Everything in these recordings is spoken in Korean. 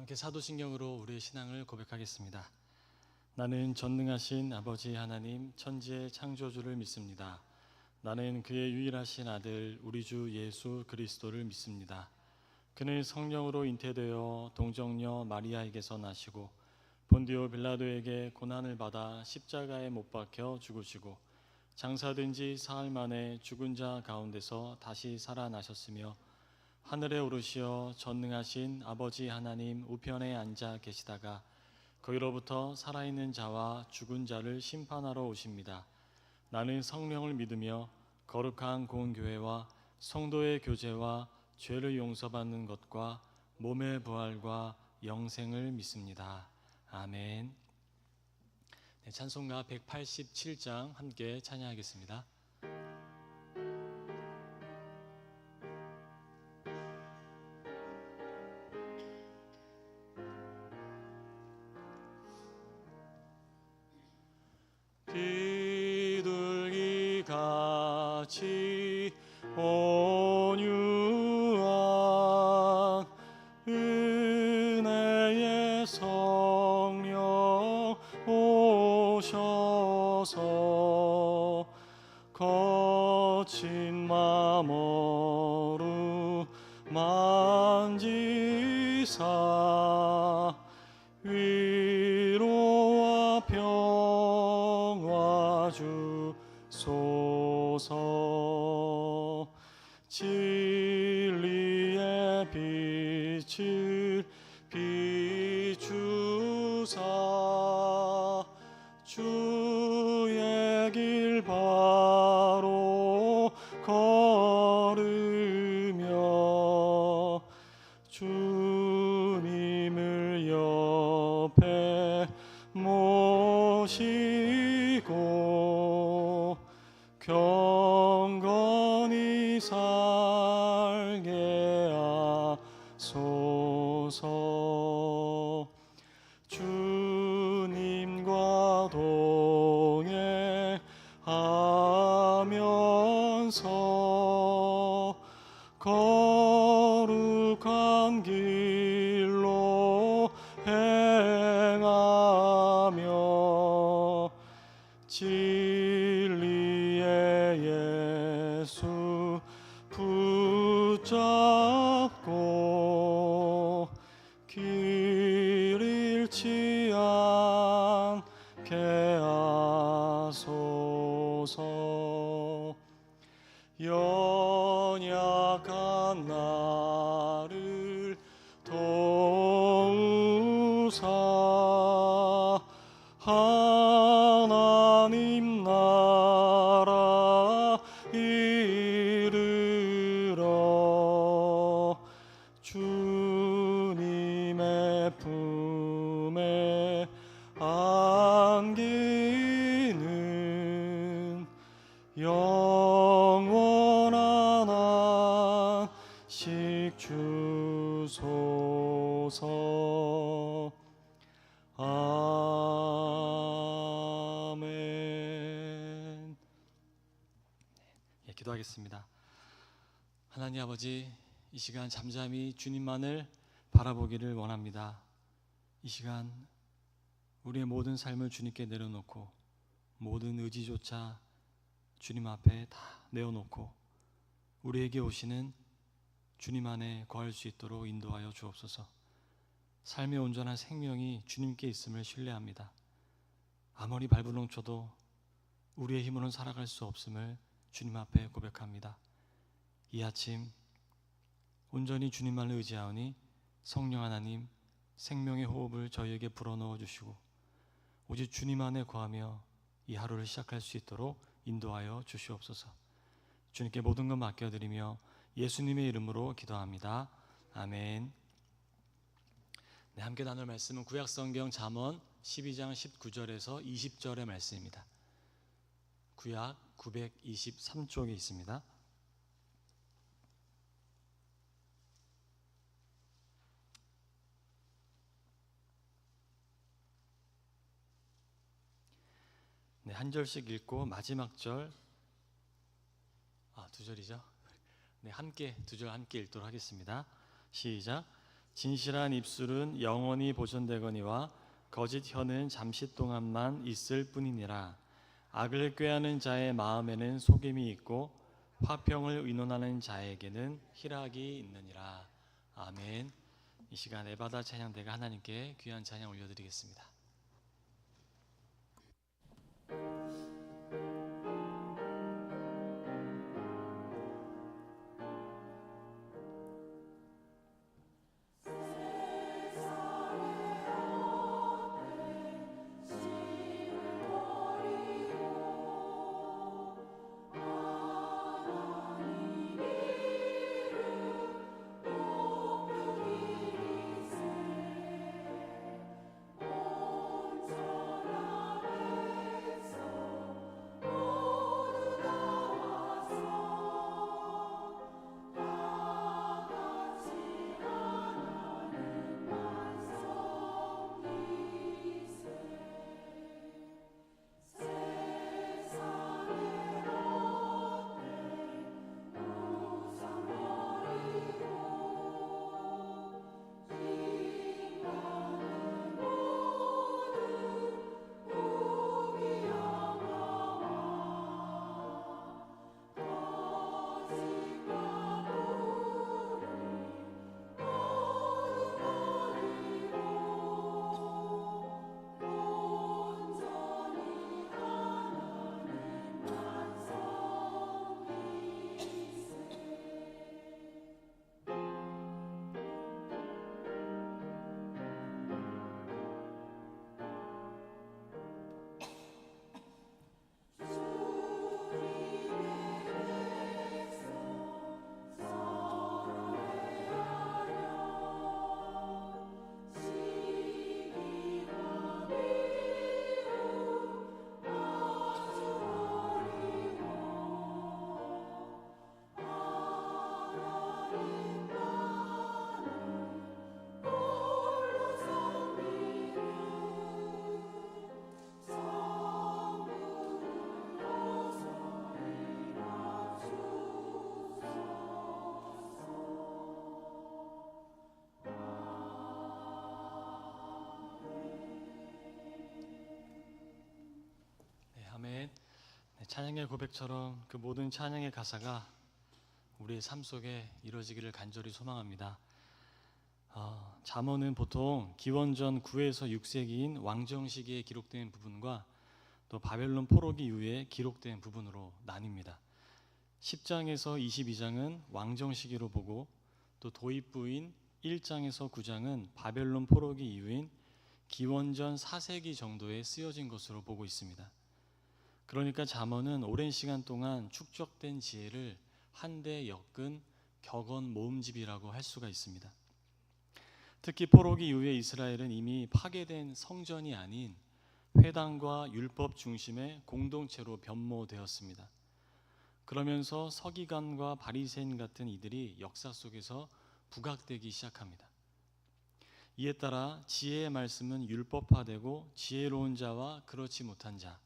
함께 사도신경으로 우리의 신앙을 고백하겠습니다. 나는 전능하신 아버지 하나님 천지의 창조주를 믿습니다. 나는 그의 유일하신 아들 우리 주 예수 그리스도를 믿습니다. 그는 성령으로 잉태되어 동정녀 마리아에게서 나시고 본디오 빌라도에게 고난을 받아 십자가에 못 박혀 죽으시고 장사된 지 사흘 만에 죽은 자 가운데서 다시 살아나셨으며 하늘에 오르시어 전능하신 아버지 하나님 우편에 앉아 계시다가 거기로부터 살아있는 자와 죽은 자를 심판하러 오십니다. 나는 성령을 믿으며 거룩한 공교회와 성도의 교제와 죄를 용서받는 것과 몸의 부활과 영생을 믿습니다. 아멘. 네, 찬송가 187장 함께 찬양하겠습니다. 비둘기같이 온유한 은혜의 성령 오셔서 거친 맘 어루만지사 위로와 평화 주소서. 진리의 빛을 비추사 주의 길 바로 걸으며 주님을 옆에 모시고 경건히 살게 하소서. 주님과 동행하면서 거룩한 길로 행하며 진리의 예수 붙잡고 길 잃지 않게 하소서. 연약한 나를 도우사 하나님 나라 이르러 주님의 품에 안기는 영원한 안식 주소서. 아멘. 기도하겠습니다. 하나님 아버지, 이 시간 잠잠히 주님만을 바라보기를 원합니다. 이 시간 우리의 모든 삶을 주님께 내려놓고 모든 의지조차 주님 앞에 다 내어놓고 우리에게 오시는 주님 안에 거할 수 있도록 인도하여 주옵소서. 삶의 온전한 생명이 주님께 있음을 신뢰합니다. 아무리 발버둥쳐도 우리의 힘으로는 살아갈 수 없음을 주님 앞에 고백합니다. 이 아침 온전히 주님만을 의지하오니 성령 하나님 생명의 호흡을 저희에게 불어넣어 주시고 오직 주님 안에 거하며 이 하루를 시작할 수 있도록 인도하여 주시옵소서. 주님께 모든 것 맡겨드리며 예수님의 이름으로 기도합니다. 아멘. 네, 함께 나눌 말씀은 구약성경 잠언 12장 19절에서 20절의 말씀입니다. 구약 923쪽에 있습니다. 네, 한 절씩 읽고 마지막 절, 두 절이죠. 네, 함께 두 절 함께 읽도록 하겠습니다. 시작. 진실한 입술은 영원히 보존되거니와 거짓 혀는 잠시 동안만 있을 뿐이니라. 악을 꾀하는 자의 마음에는 속임이 있고 화평을 의논하는 자에게는 희락이 있느니라. 아멘. 이 시간 에바다 찬양대가 하나님께 귀한 찬양 올려드리겠습니다. 아멘. 찬양의 고백처럼 그 모든 찬양의 가사가 우리의 삶 속에 이루어지기를 간절히 소망합니다. 잠언은 보통 기원전 9에서 6세기인 왕정 시기에 기록된 부분과 또 바벨론 포로기 이후에 기록된 부분으로 나뉩니다. 10장에서 22장은 왕정 시기로 보고 또 도입부인 1장에서 9장은 바벨론 포로기 이후인 기원전 4세기 정도에 쓰여진 것으로 보고 있습니다. 그러니까 잠언은 오랜 시간 동안 축적된 지혜를 한데 엮은 격언 모음집이라고 할 수가 있습니다. 특히 포로기 이후에 이스라엘은 이미 파괴된 성전이 아닌 회당과 율법 중심의 공동체로 변모되었습니다. 그러면서 서기관과 바리새인 같은 이들이 역사 속에서 부각되기 시작합니다. 이에 따라 지혜의 말씀은 율법화되고 지혜로운 자와 그렇지 못한 자,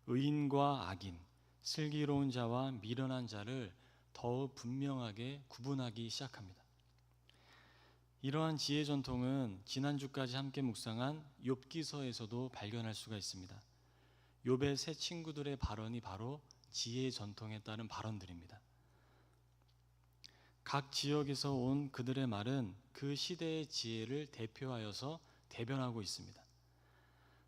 의인과 악인, 슬기로운 자와 미련한 자를 더욱 분명하게 구분하기 시작합니다. 이러한 지혜 전통은 지난주까지 함께 묵상한 욥기서에서도 발견할 수가 있습니다. 욥의 세 친구들의 발언이 바로 지혜 전통에 따른 발언들입니다. 각 지역에서 온 그들의 말은 그 시대의 지혜를 대표하여서 대변하고 있습니다.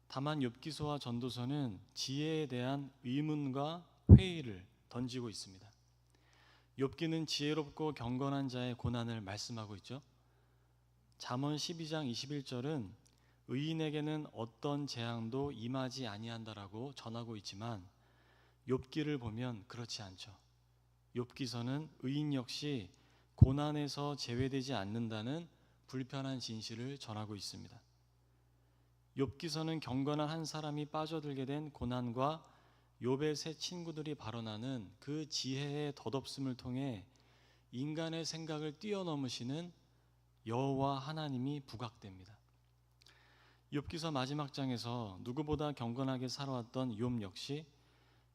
다만 욥기서와 전도서는 지혜에 대한 의문과 회의를 던지고 있습니다. 욥기는 지혜롭고 경건한 자의 고난을 말씀하고 있죠. 잠언 12장 21절은 의인에게는 어떤 재앙도 임하지 아니한다라고 전하고 있지만 욥기를 보면 그렇지 않죠. 욥기서는 의인 역시 고난에서 제외되지 않는다는 불편한 진실을 전하고 있습니다. 욥기서는 경건한 한 사람이 빠져들게 된 고난과 욥의 세 친구들이 발언하는 그 지혜의 덧없음을 통해 인간의 생각을 뛰어넘으시는 여호와 하나님이 부각됩니다. 욥기서 마지막 장에서 누구보다 경건하게 살아왔던 욥 역시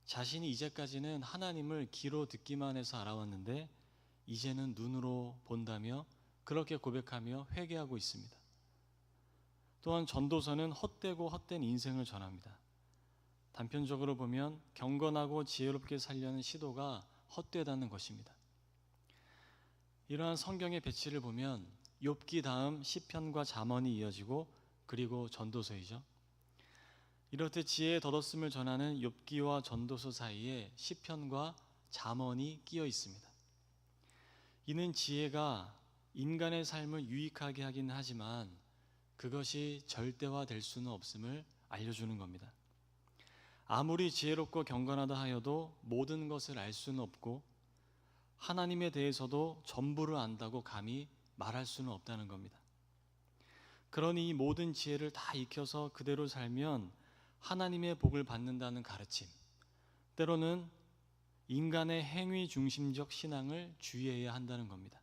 자신이 이제까지는 하나님을 귀로 듣기만 해서 알아왔는데 이제는 눈으로 본다며 그렇게 고백하며 회개하고 있습니다. 또한 전도서는 헛되고 헛된 인생을 전합니다. 단편적으로 보면 경건하고 지혜롭게 살려는 시도가 헛되다는 것입니다. 이러한 성경의 배치를 보면 욥기 다음 시편과 잠언이 이어지고 그리고 전도서이죠. 이렇듯 지혜의 덧없음을 전하는 욥기와 전도서 사이에 시편과 잠언이 끼어 있습니다. 이는 지혜가 인간의 삶을 유익하게 하긴 하지만 그것이 절대화될 수는 없음을 알려주는 겁니다. 아무리 지혜롭고 경건하다 하여도 모든 것을 알 수는 없고 하나님에 대해서도 전부를 안다고 감히 말할 수는 없다는 겁니다. 그러니 이 모든 지혜를 다 익혀서 그대로 살면 하나님의 복을 받는다는 가르침, 때로는 인간의 행위 중심적 신앙을 주의해야 한다는 겁니다.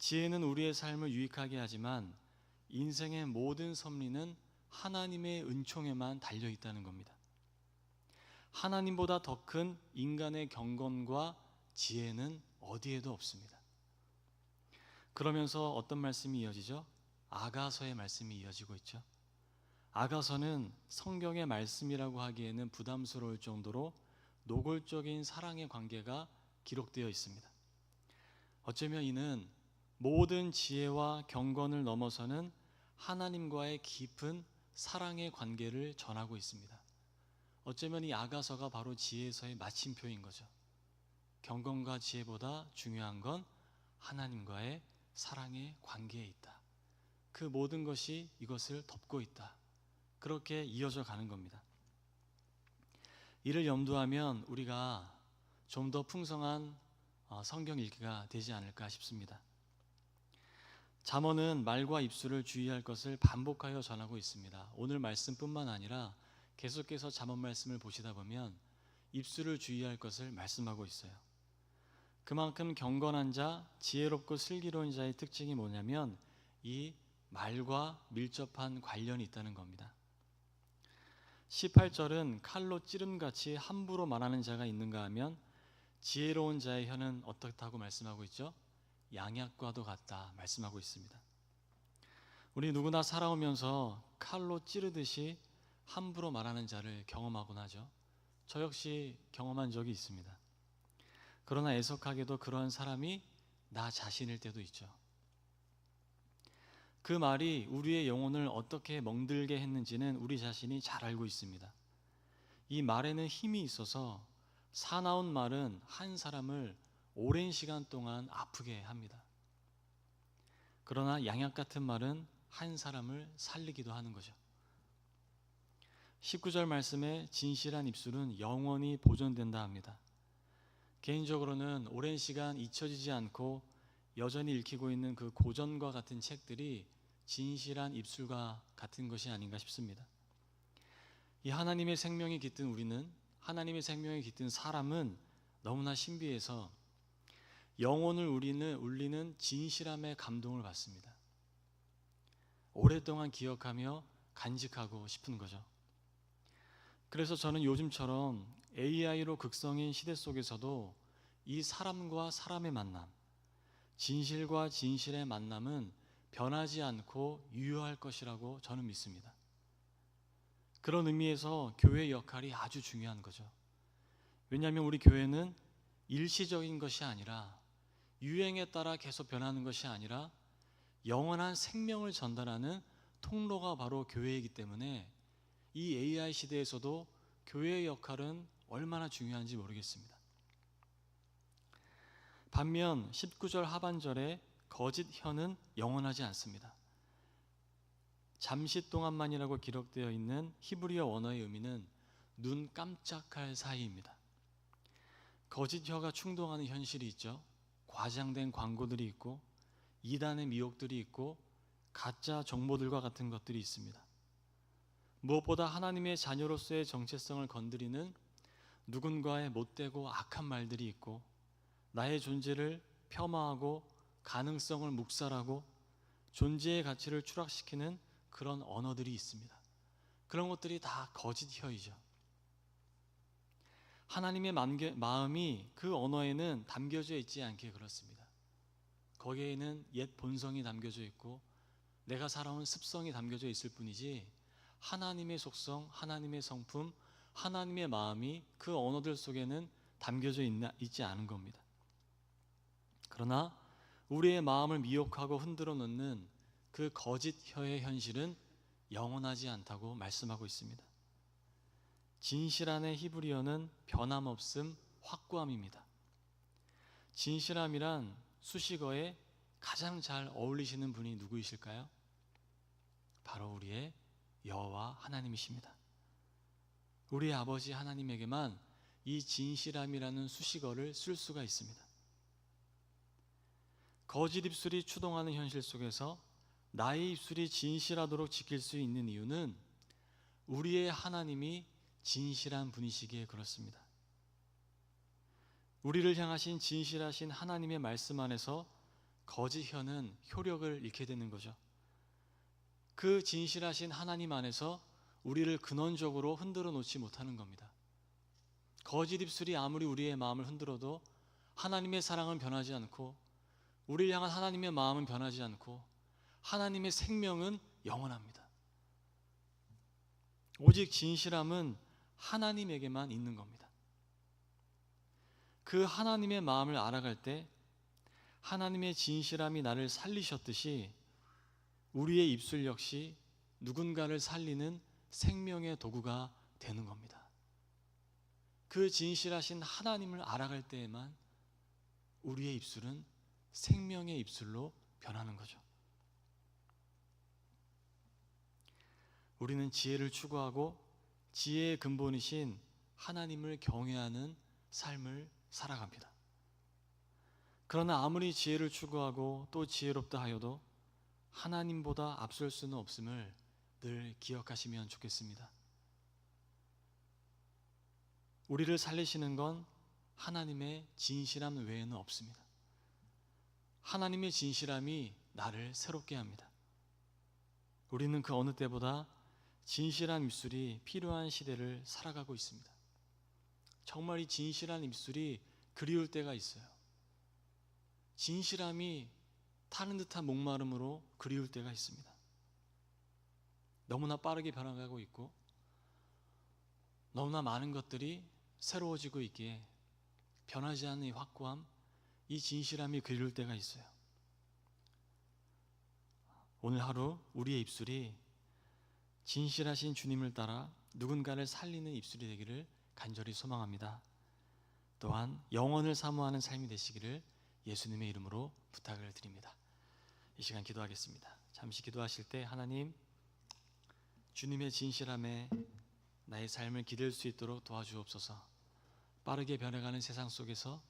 지혜는 우리의 삶을 유익하게 하지만 인생의 모든 섭리는 하나님의 은총에만 달려 있다는 겁니다. 하나님보다 더 큰 인간의 경건과 지혜는 어디에도 없습니다. 그러면서 어떤 말씀이 이어지죠? 아가서의 말씀이 이어지고 있죠. 아가서는 성경의 말씀이라고 하기에는 부담스러울 정도로 노골적인 사랑의 관계가 기록되어 있습니다. 어쩌면 이는 모든 지혜와 경건을 넘어서는 하나님과의 깊은 사랑의 관계를 전하고 있습니다. 어쩌면 이 아가서가 바로 지혜서의 마침표인 거죠. 경건과 지혜보다 중요한 건 하나님과의 사랑의 관계에 있다. 그 모든 것이 이것을 덮고 있다. 그렇게 이어져 가는 겁니다. 이를 염두하면 우리가 좀 더 풍성한 성경 읽기가 되지 않을까 싶습니다. 잠언은 말과 입술을 주의할 것을 반복하여 전하고 있습니다. 오늘 말씀뿐만 아니라 계속해서 잠언 말씀을 보시다 보면 입술을 주의할 것을 말씀하고 있어요. 그만큼 경건한 자, 지혜롭고 슬기로운 자의 특징이 뭐냐면 이 말과 밀접한 관련이 있다는 겁니다. 18절은 칼로 찌름같이 함부로 말하는 자가 있는가 하면 지혜로운 자의 혀는 어떻다고 말씀하고 있죠? 양약과도 같다 말씀하고 있습니다. 우리 누구나 살아오면서 칼로 찌르듯이 함부로 말하는 자를 경험하곤 하죠. 저 역시 경험한 적이 있습니다. 그러나 애석하게도 그러한 사람이 나 자신일 때도 있죠. 그 말이 우리의 영혼을 어떻게 멍들게 했는지는 우리 자신이 잘 알고 있습니다. 이 말에는 힘이 있어서 사나운 말은 한 사람을 오랜 시간 동안 아프게 합니다. 그러나 양약 같은 말은 한 사람을 살리기도 하는 거죠. 19절 말씀에 진실한 입술은 영원히 보존된다 합니다. 개인적으로는 오랜 시간 잊혀지지 않고 여전히 읽히고 있는 그 고전과 같은 책들이 진실한 입술과 같은 것이 아닌가 싶습니다. 이 하나님의 생명이 깃든 우리는, 하나님의 생명이 깃든 사람은 너무나 신비해서 영혼을 울리는 진실함의 감동을 받습니다. 오랫동안 기억하며 간직하고 싶은 거죠. 그래서 저는 요즘처럼 AI로 극성인 시대 속에서도 이 사람과 사람의 만남, 진실과 진실의 만남은 변하지 않고 유효할 것이라고 저는 믿습니다. 그런 의미에서 교회의 역할이 아주 중요한 거죠. 왜냐하면 우리 교회는 일시적인 것이 아니라 유행에 따라 계속 변하는 것이 아니라 영원한 생명을 전달하는 통로가 바로 교회이기 때문에 이 AI 시대에서도 교회의 역할은 얼마나 중요한지 모르겠습니다. 반면 19절 하반절에 거짓 혀는 영원하지 않습니다. 잠시 동안만이라고 기록되어 있는 히브리어 원어의 의미는 눈 깜짝할 사이입니다. 거짓 혀가 충동하는 현실이 있죠. 과장된 광고들이 있고 이단의 미혹들이 있고 가짜 정보들과 같은 것들이 있습니다. 무엇보다 하나님의 자녀로서의 정체성을 건드리는 누군가의 못되고 악한 말들이 있고 나의 존재를 폄하하고 가능성을 묵살하고 존재의 가치를 추락시키는 그런 언어들이 있습니다. 그런 것들이 다 거짓 혀이죠. 하나님의 마음이 그 언어에는 담겨져 있지 않게 그렇습니다. 거기에는 옛 본성이 담겨져 있고 내가 살아온 습성이 담겨져 있을 뿐이지 하나님의 속성, 하나님의 성품, 하나님의 마음이 그 언어들 속에는 담겨져 있지 않은 겁니다. 그러나 우리의 마음을 미혹하고 흔들어 놓는 그 거짓 혀의 현실은 영원하지 않다고 말씀하고 있습니다. 진실함의 히브리어는 변함없음, 확고함입니다. 진실함이란 수식어에 가장 잘 어울리시는 분이 누구이실까요? 바로 우리의 여호와 하나님이십니다. 우리의 아버지 하나님에게만 이 진실함이라는 수식어를 쓸 수가 있습니다. 거짓 입술이 추동하는 현실 속에서 나의 입술이 진실하도록 지킬 수 있는 이유는 우리의 하나님이 진실한 분이시기에 그렇습니다. 우리를 향하신 진실하신 하나님의 말씀 안에서 거짓 혀는 효력을 잃게 되는 거죠. 그 진실하신 하나님 안에서 우리를 근원적으로 흔들어 놓지 못하는 겁니다. 거짓 입술이 아무리 우리의 마음을 흔들어도 하나님의 사랑은 변하지 않고 우리를 향한 하나님의 마음은 변하지 않고 하나님의 생명은 영원합니다. 오직 진실함은 하나님에게만 있는 겁니다. 그 하나님의 마음을 알아갈 때 하나님의 진실함이 나를 살리셨듯이 우리의 입술 역시 누군가를 살리는 생명의 도구가 되는 겁니다. 그 진실하신 하나님을 알아갈 때에만 우리의 입술은 생명의 입술로 변하는 거죠. 우리는 지혜를 추구하고 지혜의 근본이신 하나님을 경외하는 삶을 살아갑니다. 그러나 아무리 지혜를 추구하고 또 지혜롭다 하여도 하나님보다 앞설 수는 없음을 늘 기억하시면 좋겠습니다. 우리를 살리시는 건 하나님의 진실함 외에는 없습니다. 하나님의 진실함이 나를 새롭게 합니다. 우리는 그 어느 때보다 진실한 입술이 필요한 시대를 살아가고 있습니다. 정말 이 진실한 입술이 그리울 때가 있어요. 진실함이 타는 듯한 목마름으로 그리울 때가 있습니다. 너무나 빠르게 변화가고 있고 너무나 많은 것들이 새로워지고 있기에 변하지 않는 이 확고함, 이 진실함이 그리울 때가 있어요. 오늘 하루 우리의 입술이 진실하신 주님을 따라 누군가를 살리는 입술이 되기를 간절히 소망합니다. 또한 영원을 사모하는 삶이 되시기를 예수님의 이름으로 부탁을 드립니다. 이 시간 기도하겠습니다. 잠시 기도하실 때 하나님, 주님의 진실함에 나의 삶을 기댈 수 있도록 도와주옵소서. 빠르게 변해가는 세상 속에서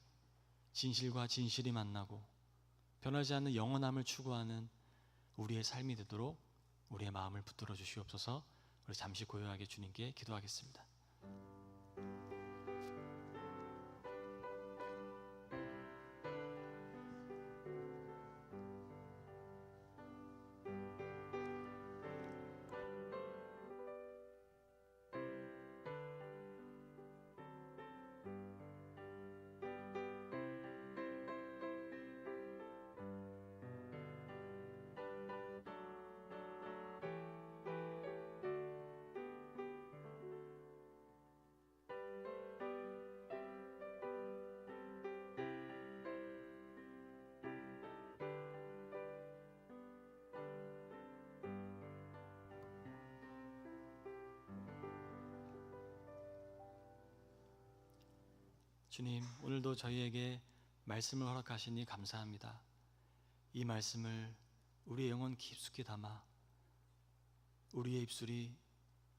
진실과 진실이 만나고 변하지 않는 영원함을 추구하는 우리의 삶이 되도록 우리의 마음을 붙들어 주시옵소서. 우리 잠시 고요하게 주님께 기도하겠습니다. 주님, 오늘도 저희에게 말씀을 허락하시니 감사합니다. 이 말씀을 우리의 영혼 깊숙이 담아 우리의 입술이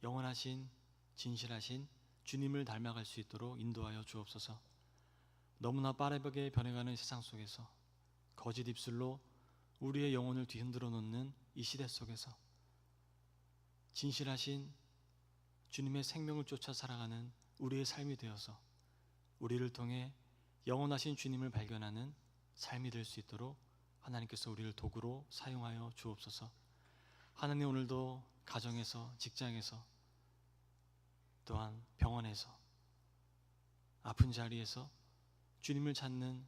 영원하신 진실하신 주님을 닮아갈 수 있도록 인도하여 주옵소서. 너무나 빠르게 변해가는 세상 속에서 거짓 입술로 우리의 영혼을 뒤흔들어 놓는 이 시대 속에서 진실하신 주님의 생명을 쫓아 살아가는 우리의 삶이 되어서 우리를 통해 영원하신 주님을 발견하는 삶이 될 수 있도록 하나님께서 우리를 도구로 사용하여 주옵소서. 하나님, 오늘도 가정에서, 직장에서, 또한 병원에서, 아픈 자리에서 주님을 찾는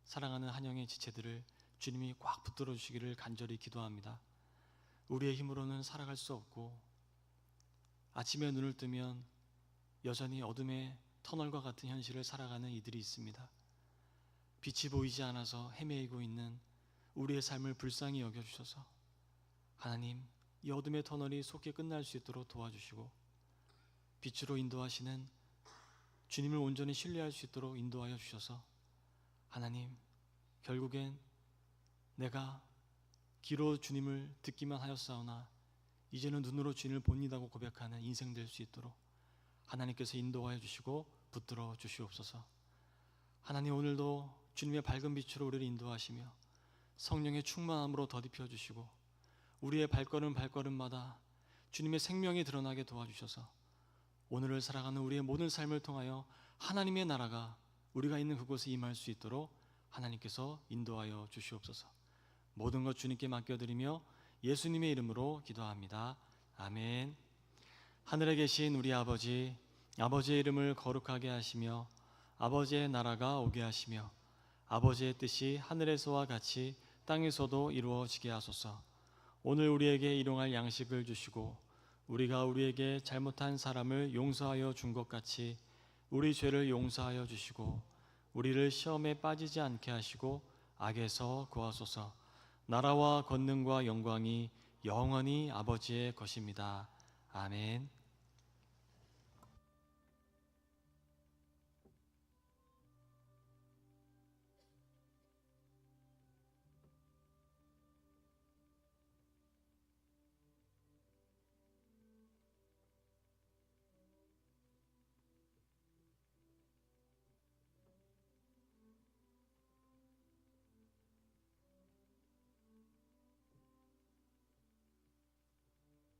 사랑하는 한영의 지체들을 주님이 꽉 붙들어 주시기를 간절히 기도합니다. 우리의 힘으로는 살아갈 수 없고 아침에 눈을 뜨면 여전히 어둠의 터널과 같은 현실을 살아가는 이들이 있습니다. 빛이 보이지 않아서 헤매이고 있는 우리의 삶을 불쌍히 여겨주셔서 하나님, 이 어둠의 터널이 속히 끝날 수 있도록 도와주시고 빛으로 인도하시는 주님을 온전히 신뢰할 수 있도록 인도하여 주셔서 하나님, 결국엔 내가 귀로 주님을 듣기만 하였사오나 이제는 눈으로 주님을 봅니다고 고백하는 인생 될 수 있도록 하나님께서 인도하여 주시고 붙들어 주시옵소서. 하나님, 오늘도 주님의 밝은 빛으로 우리를 인도하시며 성령의 충만함으로 더딥혀 주시고 우리의 발걸음마다 주님의 생명이 드러나게 도와주셔서 오늘을 살아가는 우리의 모든 삶을 통하여 하나님의 나라가 우리가 있는 그곳에 임할 수 있도록 하나님께서 인도하여 주시옵소서. 모든 것 주님께 맡겨드리며 예수님의 이름으로 기도합니다. 아멘. 하늘에 계신 우리 아버지, 아버지의 이름을 거룩하게 하시며 아버지의 나라가 오게 하시며 아버지의 뜻이 하늘에서와 같이 땅에서도 이루어지게 하소서. 오늘 우리에게 일용할 양식을 주시고 우리가 우리에게 잘못한 사람을 용서하여 준 것 같이 우리 죄를 용서하여 주시고 우리를 시험에 빠지지 않게 하시고 악에서 구하소서. 나라와 권능과 영광이 영원히 아버지의 것입니다. 아멘.